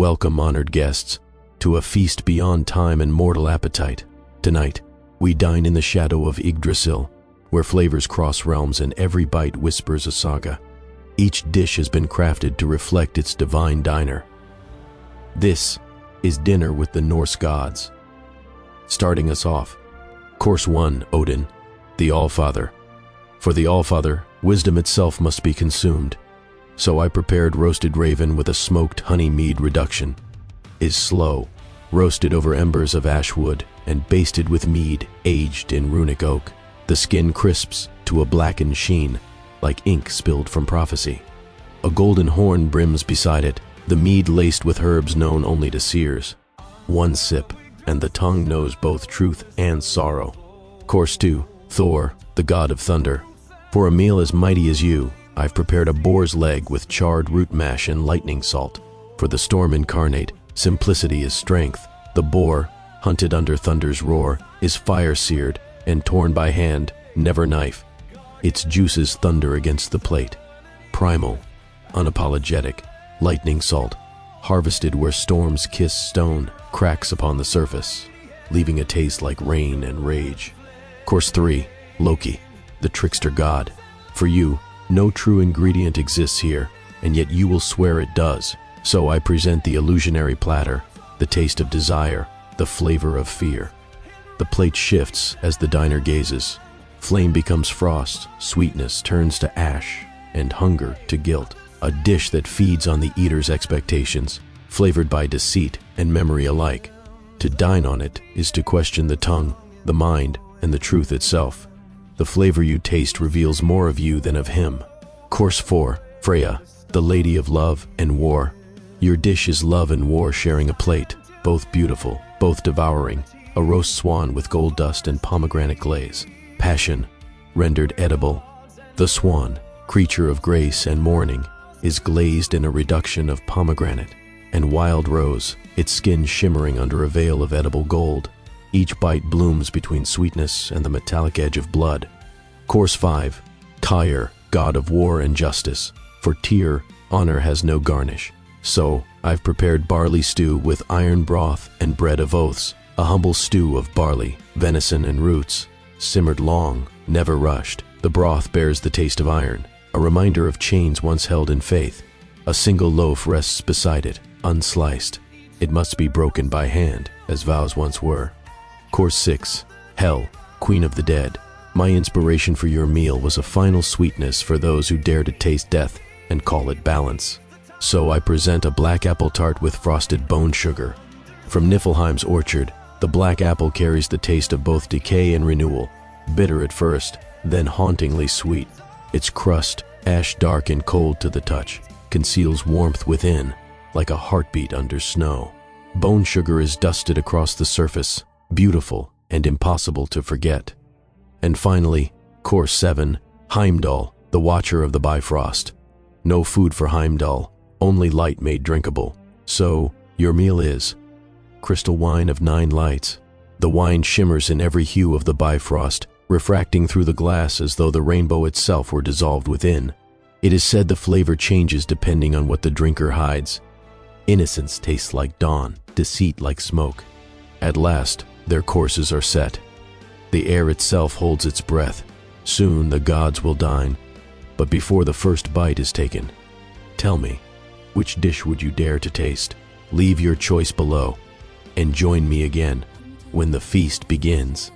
welcome, honored guests, to a feast beyond time and mortal appetite. Tonight, we dine in the shadow of Yggdrasil, where flavors cross realms and every bite whispers a saga. Each dish has been crafted to reflect its divine diner. This is dinner with the Norse gods. Starting us off, Course 1, Odin, the Allfather. For the Allfather, wisdom itself must be consumed. So I prepared roasted raven with a smoked honey mead reduction. Is slow, roasted over embers of ash wood and basted with mead aged in runic oak. The skin crisps to a blackened sheen, like ink spilled from prophecy. A golden horn brims beside it, the mead laced with herbs known only to seers. One sip, and the tongue knows both truth and sorrow. Course 2, Thor, the god of thunder. For a meal as mighty as you, I've prepared a boar's leg with charred root mash and lightning salt. For the storm incarnate, simplicity is strength. The boar, hunted under thunder's roar, is fire-seared and torn by hand, never knife. Its juices thunder against the plate. Primal, unapologetic, lightning salt, harvested where storms kiss stone, cracks upon the surface, leaving a taste like rain and rage. Course 3, Loki, the trickster god. For you, no true ingredient exists here, and yet you will swear it does. So I present the illusionary platter, the taste of desire, the flavor of fear. The plate shifts as the diner gazes. Flame becomes frost, sweetness turns to ash, and hunger to guilt. A dish that feeds on the eater's expectations, flavored by deceit and memory alike. To dine on it is to question the tongue, the mind, and the truth itself. The flavor you taste reveals more of you than of him. Course 4, Freya, the lady of love and war. Your dish is love and war sharing a plate, both beautiful, both devouring. A roast swan with gold dust and pomegranate glaze. Passion, rendered edible. The swan, creature of grace and mourning, is glazed in a reduction of pomegranate and wild rose, its skin shimmering under a veil of edible gold. Each bite blooms between sweetness and the metallic edge of blood. Course 5, Tyr, god of war and justice. For Tyr, honor has no garnish. So, I've prepared barley stew with iron broth and bread of oaths. A humble stew of barley, venison and roots, simmered long, never rushed. The broth bears the taste of iron, a reminder of chains once held in faith. A single loaf rests beside it, unsliced. It must be broken by hand, as vows once were. Course 6, Hel, queen of the dead. My inspiration for your meal was a final sweetness for those who dare to taste death and call it balance. So I present a black apple tart with frosted bone sugar. From Niflheim's orchard, the black apple carries the taste of both decay and renewal, bitter at first, then hauntingly sweet. Its crust, ash dark and cold to the touch, conceals warmth within, like a heartbeat under snow. Bone sugar is dusted across the surface, beautiful and impossible to forget. And finally, Course 7, Heimdall, the watcher of the Bifrost. No food for Heimdall, only light made drinkable. So, your meal is crystal wine of 9 lights. The wine shimmers in every hue of the Bifrost, refracting through the glass as though the rainbow itself were dissolved within. It is said the flavor changes depending on what the drinker hides. Innocence tastes like dawn, deceit like smoke. At last, their courses are set. The air itself holds its breath. Soon the gods will dine. But before the first bite is taken, tell me, which dish would you dare to taste? Leave your choice below, and join me again when the feast begins.